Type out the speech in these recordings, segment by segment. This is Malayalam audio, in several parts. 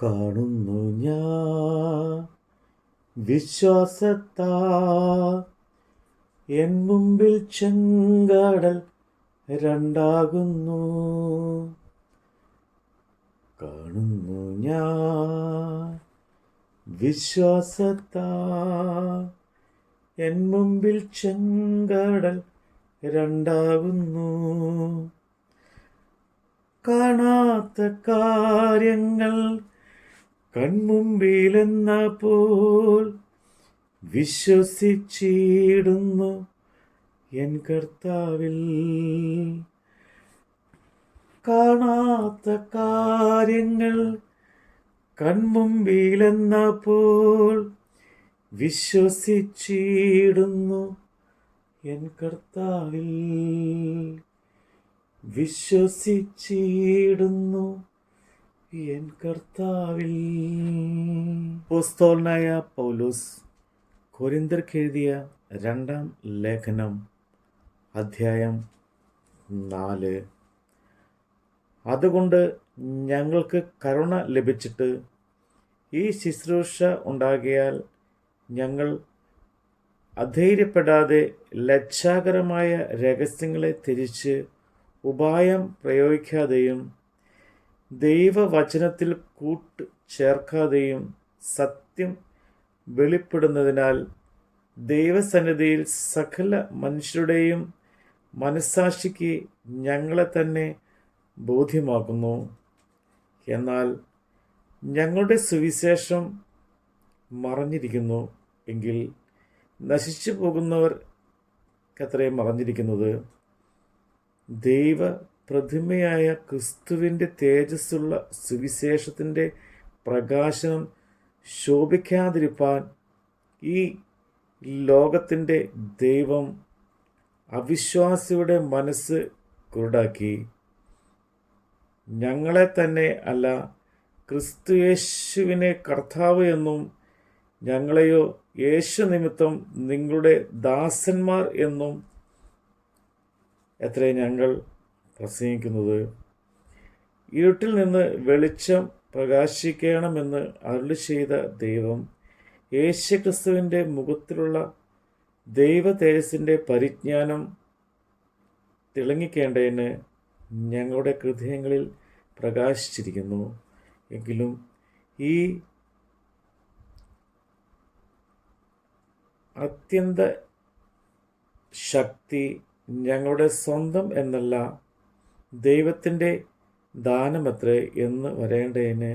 കാണുന്നു ഞാൻ വിശ്വാസത്താ എൻ മുമ്പിൽ ചെങ്കടൽ രണ്ടാകുന്നു. കാണുന്നു ഞാൻ വിശ്വാസത്താ എൻ മുമ്പിൽ ചെങ്കടൽ രണ്ടാകുന്നു. കാണാത്ത കാര്യങ്ങൾ കൺമുമ്പിലെന്ന പോൽ വിശ്വസിച്ചിടുന്നു എൻ കർത്താവിൽ. കാണാത്ത കാര്യങ്ങൾ കൺമുമ്പിലെന്ന പോൽ വിശ്വസിച്ചിടുന്നു എൻ കർത്താവിൽ. വിശ്വസിച്ചിടുന്നു എൻ കർത്താവിൽ. അപ്പോസ്തലനായ പൗലോസ് കൊരിന്ത്യർക്കെഴുതിയ 2-ാം ലേഖനം അധ്യായം 4. അതുകൊണ്ട് ഞങ്ങൾക്ക് കരുണ ലഭിച്ചിട്ട് ഈ ശുശ്രൂഷ ഉണ്ടാകിയാൽ ഞങ്ങൾ അധൈര്യപ്പെടാതെ ലജ്ജാകരമായ രഹസ്യങ്ങളെ തിരിച്ച് ഉപായം പ്രയോഗിക്കാതെയും ദൈവവചനത്തിൽ കൂട്ട് ചേർക്കാതെയും സത്യം വെളിപ്പെടുന്നതിനാൽ ദൈവസന്നിധിയിൽ സകല മനുഷ്യരുടെയും മനസ്സാക്ഷിക്ക് ഞങ്ങളെ തന്നെ ബോധ്യമാക്കുന്നു. എന്നാൽ ഞങ്ങളുടെ സുവിശേഷം മറഞ്ഞിരിക്കുന്നു എങ്കിൽ നശിച്ചു പോകുന്നവർക്കത്രേ മറഞ്ഞിരിക്കുന്നത്. ദൈവ പ്രതിമയായ ക്രിസ്തുവിൻ്റെ തേജസ്സുള്ള സുവിശേഷത്തിൻ്റെ പ്രകാശനം ശോഭിക്കാതിരിപ്പാൻ ഈ ലോകത്തിൻ്റെ ദൈവം അവിശ്വാസിയുടെ മനസ്സ് കുരുടാക്കി. ഞങ്ങളെ തന്നെ അല്ല, ക്രിസ്തു യേശുവിനെ കർത്താവ് എന്നും ഞങ്ങളെയോ യേശു നിമിത്തം നിങ്ങളുടെ ദാസന്മാർ എന്നും എത്രേ ഞങ്ങൾ പ്രസംഗിക്കുന്നത്. ഇരുട്ടിൽ നിന്ന് വെളിച്ചം പ്രകാശിക്കണമെന്ന് അരുളി ചെയ്ത ദൈവം യേശുക്രിസ്തുവിൻ്റെ മുഖത്തിലുള്ള ദൈവ തേജസ്സിൻ്റെ പരിജ്ഞാനം തിളങ്ങിക്കേണ്ടതിന് ഞങ്ങളുടെ ഹൃദയങ്ങളിൽ പ്രകാശിച്ചിരിക്കുന്നു. എങ്കിലും ഈ അത്യന്ത ശക്തി ഞങ്ങളുടെ സ്വന്തം എന്നല്ല, ദൈവത്തിൻ്റെ ദാനമത്രേ എന്ന് വരേണ്ടതിന്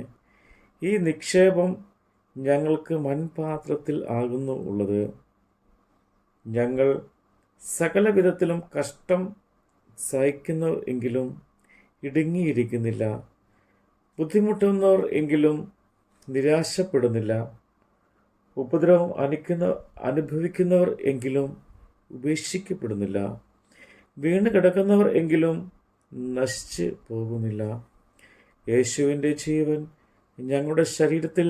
ഈ നിക്ഷേപം ഞങ്ങൾക്ക് മൺപാത്രത്തിൽ ആകുന്നു ഉള്ളത്. ഞങ്ങൾ സകല വിധത്തിലും കഷ്ടം സഹിക്കുന്നവർ എങ്കിലും ഇടുങ്ങിയിരിക്കുന്നില്ല, ബുദ്ധിമുട്ടുന്നവർ എങ്കിലും നിരാശപ്പെടുന്നില്ല, ഉപദ്രവം അനുഭവിക്കുന്നവർ എങ്കിലും ഉപേക്ഷിക്കപ്പെടുന്നില്ല, വീണ് കിടക്കുന്നവർ എങ്കിലും നശിച്ച് പോകുന്നില്ല. യേശുവിൻ്റെ ജീവൻ ഞങ്ങളുടെ ശരീരത്തിൽ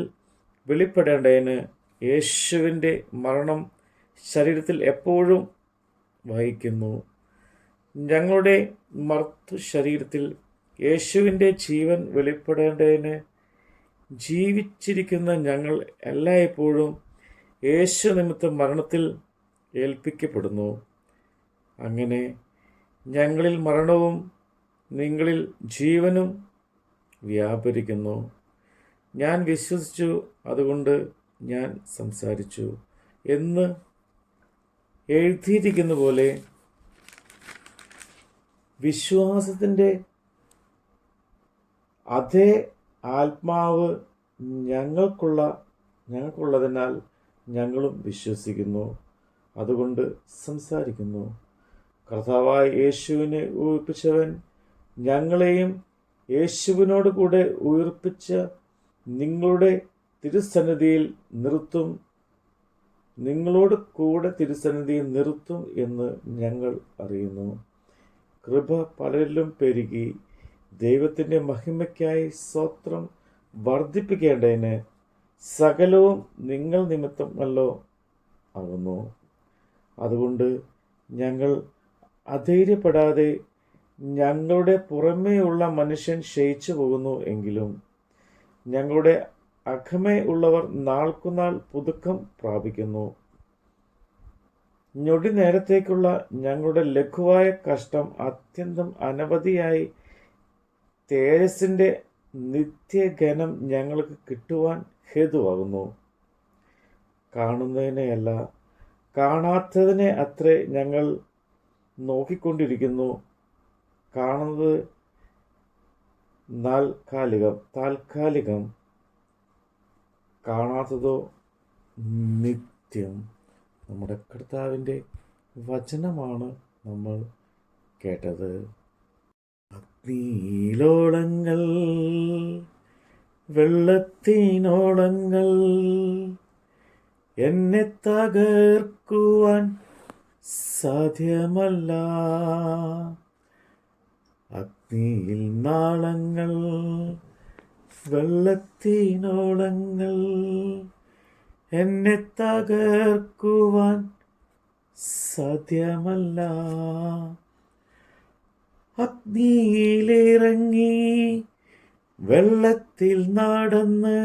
വെളിപ്പെടേണ്ടതിന് യേശുവിൻ്റെ മരണം ശരീരത്തിൽ എപ്പോഴും വഹിക്കുന്നു. ഞങ്ങളുടെ മർത്തു ശരീരത്തിൽ യേശുവിൻ്റെ ജീവൻ വെളിപ്പെടേണ്ടതിന് ജീവിച്ചിരിക്കുന്ന ഞങ്ങൾ എല്ലായ്പ്പോഴും യേശു നിമിത്തം മരണത്തിൽ ഏൽപ്പിക്കപ്പെടുന്നു. അങ്ങനെ ഞങ്ങളിൽ മരണവും നിങ്ങളിൽ ജീവനും വ്യാപരിക്കുന്നു. ഞാൻ വിശ്വസിച്ചു, അതുകൊണ്ട് ഞാൻ സംസാരിച്ചു എന്ന് എഴുതിയിരിക്കുന്ന പോലെ വിശ്വാസത്തിൻ്റെ അതേ ആത്മാവ് ഞങ്ങൾക്കുള്ളതിനാൽ ഞങ്ങളും വിശ്വസിക്കുന്നു, അതുകൊണ്ട് സംസാരിക്കുന്നു. കർത്താവായ യേശുവിനെ ഉയിർപ്പിച്ചവൻ ഞങ്ങളെയും യേശുവിനോട് കൂടെ ഉയിർപ്പിച്ച നിങ്ങളുടെ തിരുസന്നിധിയിൽ നിർത്തും, നിങ്ങളോട് കൂടെ തിരുസന്നിധിയിൽ നിർത്തും എന്ന് ഞങ്ങൾ അറിയുന്നു. കൃപ പലരിലും പെരുകി ദൈവത്തിൻ്റെ മഹിമയ്ക്കായി സ്തോത്രം വർദ്ധിപ്പിക്കേണ്ടതിന് സകലവും നിങ്ങൾ നിമിത്തമല്ലോ ആകുന്നു. അതുകൊണ്ട് ഞങ്ങൾ അധൈര്യപ്പെടാതെ ഞങ്ങളുടെ പുറമേയുള്ള മനുഷ്യൻ ക്ഷയിച്ചു പോകുന്നു എങ്കിലും ഞങ്ങളുടെ അകമേ ഉള്ളവർ നാൾക്കുനാൾ പുതുക്കം പ്രാപിക്കുന്നു. ഞൊടി നേരത്തേക്കുള്ള ഞങ്ങളുടെ ലഘുവായ കഷ്ടം അത്യന്തം അനവധിയായി തേജസ്സിൻ്റെ നിത്യഘനം ഞങ്ങൾക്ക് കിട്ടുവാൻ ഹേതുവാകുന്നു. കാണുന്നതിനെയല്ല, കാണാത്തതിനെ അത്രേ ഞങ്ങൾ നോക്കിക്കൊണ്ടിരിക്കുന്നു. കാണുന്നത് താൽക്കാലികം, കാണാത്തതോ നിത്യം. നമ്മുടെ കർത്താവിൻ്റെ വചനമാണ് നമ്മൾ കേട്ടത്. അഗ്നിയിലോളങ്ങൾ, വെള്ളത്തിനോളങ്ങൾ എന്നെ തകർക്കുവാൻ സാധ്യമല്ല. അഗ്നിയിൽ നാളങ്ങൾ, വെള്ളത്തിനോളങ്ങൾ എന്നെ തകർക്കുവാൻ സാധ്യമല്ല. അഗ്നിയിലിറങ്ങി വെള്ളത്തിൽ നടന്ന്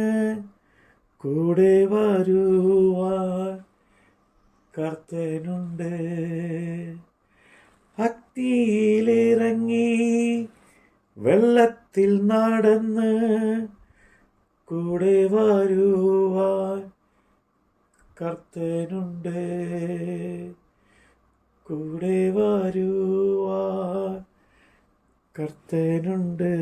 കൂടെ വരുവാൻ കർത്തനുണ്ട്. അഗ്നിയിലിറങ്ങി വെള്ളത്തിൽ നടന്ന് കൂടെ വരുവാൻ കർത്തനുണ്ട്. കൂടെ വരുവാൻ കർത്തനുണ്ട്.